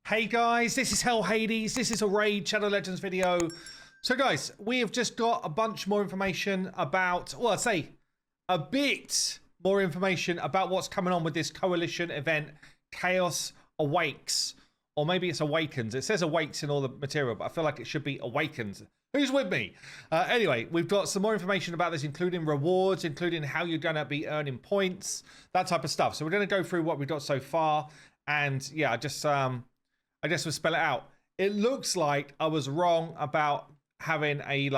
Hey guys, this is Hell Hades. This is a Raid Shadow Legends video. So guys, we have just got a bunch more information about, well, I'd say a bit more information about what's coming on with this coalition event, Chaos Awakes. Or maybe it's Awakens. It says Awakes in all the material, but I feel like it should be Awakens. Who's with me? Anyway, we've got some more information about this, including rewards, including how you're going to be earning points, that type of stuff. So we're going to go through what we've got so far. And yeah, I guess we'll spell it out. It looks like I was wrong about having a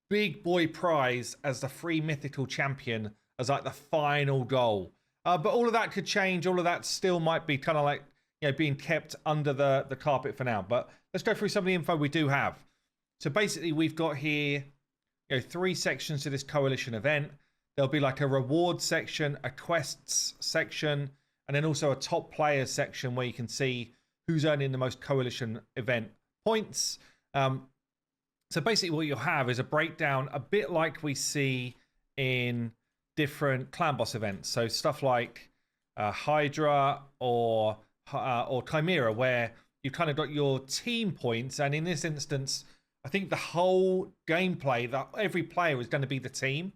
big boy prize as the free mythical champion as like the final goal. But all of that could change. All of that still might be kind of like, you know, being kept under the carpet for now. But let's go through some of the info we do have. So basically we've got here, you know, 3 sections to this coalition event. There'll be like a reward section, a quests section, and then also a top players section where you can see who's earning the most coalition event points. So basically what you'll have is a breakdown a bit like we see in different clan boss events. So stuff like Hydra or Chimera, where you've kind of got your team points. And in this instance, I think the whole gameplay, that every player is going to be the team.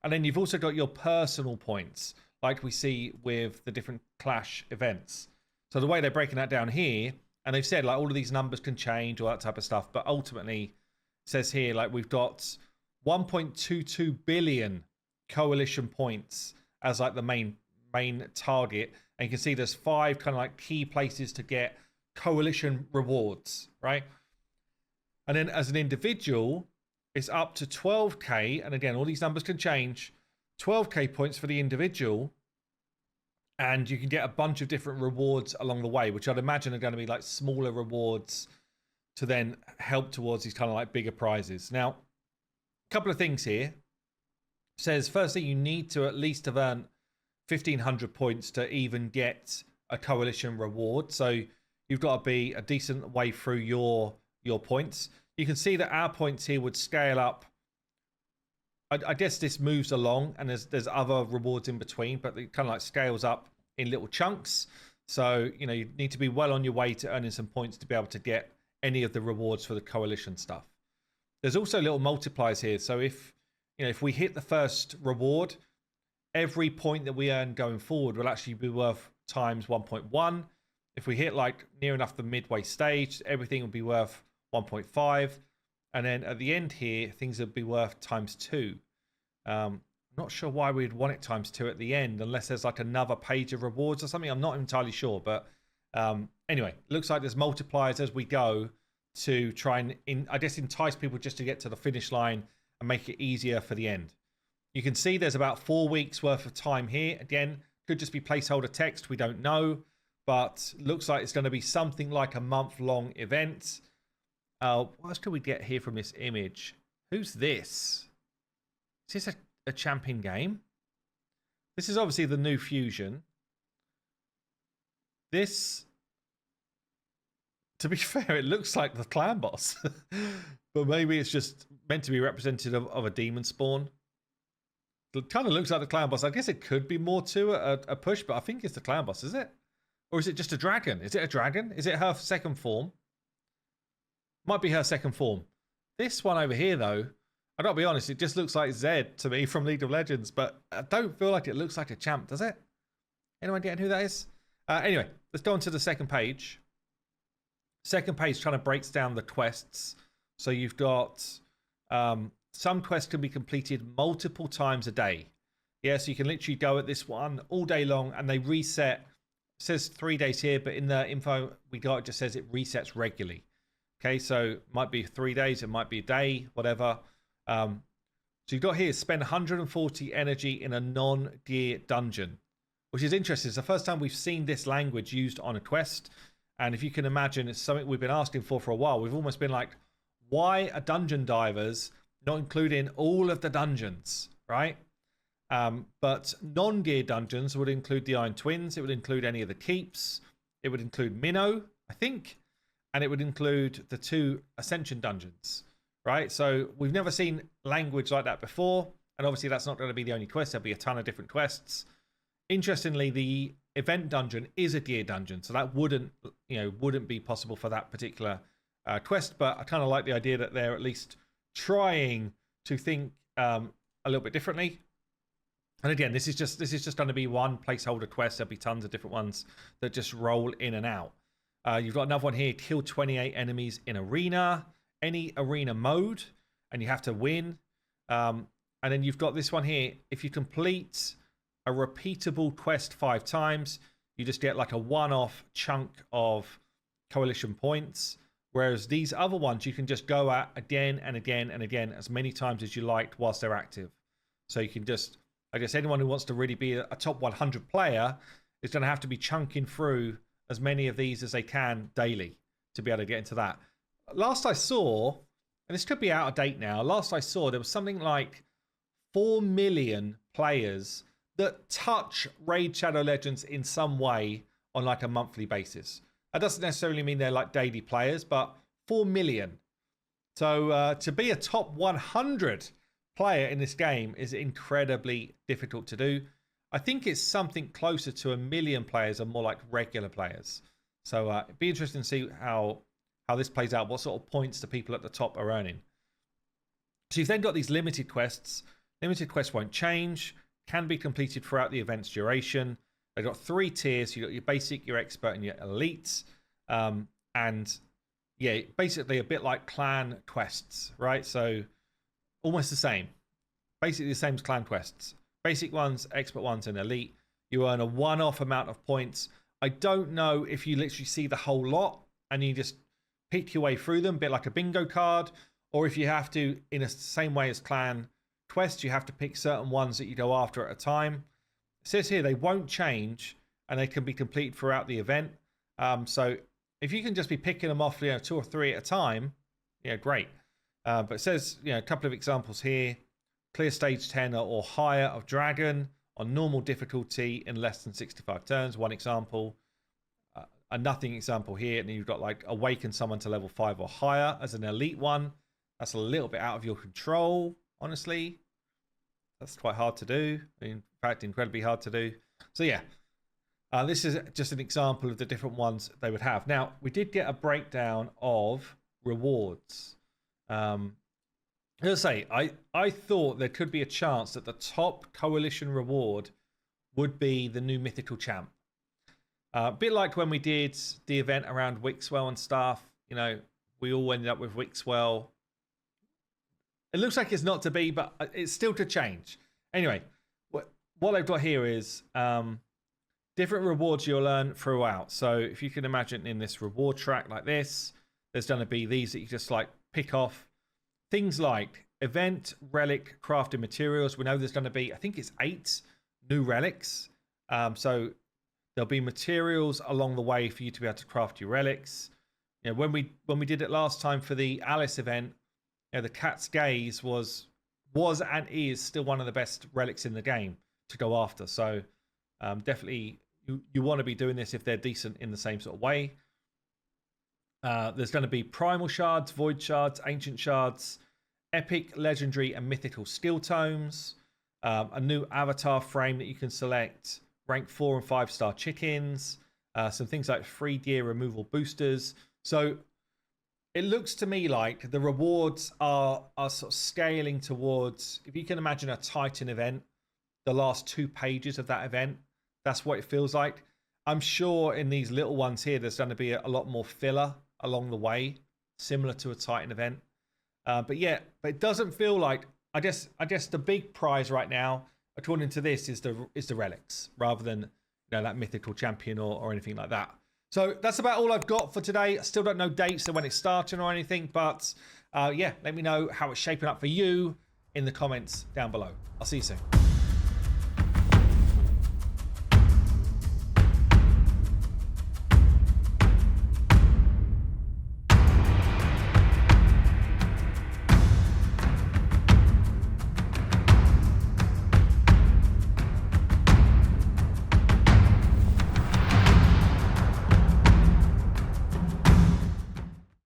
And then you've also got your personal points, like we see with the different Clash events. So the way they're breaking that down here, and they've said like all of these numbers can change, all that type of stuff, but ultimately it says here like we've got 1.22 billion coalition points as like the main target, and you can see there's 5 kind of like key places to get coalition rewards, right? And then as an individual, it's up to 12k, and again all these numbers can change. 12k points for the individual. And you can get a bunch of different rewards along the way, which I'd imagine are going to be like smaller rewards to then help towards these kind of like bigger prizes. Now, a couple of things here. It says, firstly, you need to at least have earned 1,500 points to even get a coalition reward. So you've got to be a decent way through your points. You can see that our points here would scale up. I guess this moves along, and there's other rewards in between, but it kind of like scales up in little chunks. So, you know, you need to be well on your way to earning some points to be able to get any of the rewards for the coalition stuff. There's also little multipliers here. So if we hit the first reward, every point that we earn going forward will actually be worth times 1.1. If we hit like near enough the midway stage, everything will be worth 1.5. And then at the end here, things would be worth times 2. Not sure why we'd want it times 2 at the end, unless there's like another page of rewards or something. I'm not entirely sure. But anyway, looks like there's multipliers as we go to try and, I guess, entice people just to get to the finish line and make it easier for the end. You can see there's about 4 weeks worth of time here. Again, could just be placeholder text. We don't know. But looks like it's going to be something like a month-long event. What else can we get here from this image? Who's this? Is this a champion game? This is obviously the new fusion. This, to be fair, it looks like the clan boss. But maybe it's just meant to be representative of a demon spawn. It kind of looks like the clan boss. I guess it could be more to a push, but I think it's the clan boss, is it? Or is it just a dragon? Is it a dragon? Is it her second form? Might be her second form. This one over here, though, I gotta be honest, it just looks like Zed to me from League of Legends, but I don't feel like it looks like a champ, does it? Anyone getting who that is? Anyway, let's go on to the second page. Second page kind of breaks down the quests. So you've got some quests can be completed multiple times a day. Yeah, so you can literally go at this one all day long, and they reset. It says 3 days here, but in the info we got, it just says it resets regularly. Okay, so it might be 3 days, it might be a day, whatever. So you've got here, spend 140 energy in a non-gear dungeon, which is interesting. It's the first time we've seen this language used on a quest. And if you can imagine, it's something we've been asking for a while. We've almost been like, why are dungeon divers not including all of the dungeons, right? But non-gear dungeons would include the Iron Twins. It would include any of the keeps. It would include Minnow, I think. And it would include the 2 Ascension dungeons, right? So we've never seen language like that before. And obviously that's not going to be the only quest. There'll be a ton of different quests. Interestingly, the event dungeon is a gear dungeon, so that wouldn't be possible for that particular quest. But I kind of like the idea that they're at least trying to think a little bit differently. And again, this is just going to be one placeholder quest. There'll be tons of different ones that just roll in and out. You've got another one here: kill 28 enemies in arena, any arena mode, and you have to win. And then you've got this one here: if you complete a repeatable quest 5 times, you just get like a one-off chunk of coalition points. Whereas these other ones, you can just go at again and again and again as many times as you liked whilst they're active. So you can just, I guess anyone who wants to really be a top 100 player is going to have to be chunking through as many of these as they can daily to be able to get into that. Last I saw, and this could be out of date now, last I saw there was something like 4 million players that touch Raid Shadow Legends in some way on like a monthly basis. That doesn't necessarily mean they're like daily players, but 4 million. So to be a top 100 player in this game is incredibly difficult to do. I think it's something closer to 1 million players and more like regular players. So it'd be interesting to see how this plays out, what sort of points the people at the top are earning. So you've then got these limited quests. Limited quests won't change, can be completed throughout the event's duration. They've got 3 tiers. You've got your basic, your expert, and your elite. And yeah, basically a bit like clan quests, right? So almost the same. Basically the same as clan quests. Basic ones, expert ones, and elite. You earn a one-off amount of points. I don't know if you literally see the whole lot and you just pick your way through them, a bit like a bingo card, or if you have to, in the same way as clan quests, you have to pick certain ones that you go after at a time. It says here they won't change and they can be completed throughout the event. So if you can just be picking them off, 2 or 3 at a time, great. But it says, a couple of examples here: clear stage 10 or higher of dragon on normal difficulty in less than 65 turns. One example. A nothing example here, and then you've got like awaken someone to level 5 or higher as an elite one. That's a little bit out of your control, honestly. That's quite hard to do. In fact, incredibly hard to do. So yeah, this is just an example of the different ones they would have. Now, we did get a breakdown of rewards. As I say, I thought there could be a chance that the top coalition reward would be the new mythical champ. A bit like when we did the event around Wixwell and stuff. We all ended up with Wixwell. It looks like it's not to be, but it's still to change. Anyway, what I've got here is different rewards you'll earn throughout. So if you can imagine in this reward track like this, there's going to be these that you just like pick off. Things like event, relic, crafting materials. We know there's going to be, I think it's 8 new relics. So there'll be materials along the way for you to be able to craft your relics. When we did it last time for the Alice event, the Cat's Gaze was and is still one of the best relics in the game to go after. So definitely you want to be doing this if they're decent in the same sort of way. There's going to be primal shards, void shards, ancient shards, epic, legendary, and mythical skill tomes. A new avatar frame that you can select. Rank 4 and 5-star chickens. Some things like free gear removal boosters. So it looks to me like the rewards are sort of scaling towards, if you can imagine a Titan event, the last 2 pages of that event, that's what it feels like. I'm sure in these little ones here, there's going to be a lot more filler along the way, similar to a Titan event. But it doesn't feel like, I guess the big prize right now, according to this, is the relics, rather than that mythical champion or anything like that. So that's about all I've got for today. I still don't know dates or when it's starting or anything, but let me know how it's shaping up for you in the comments down below. I'll see you soon.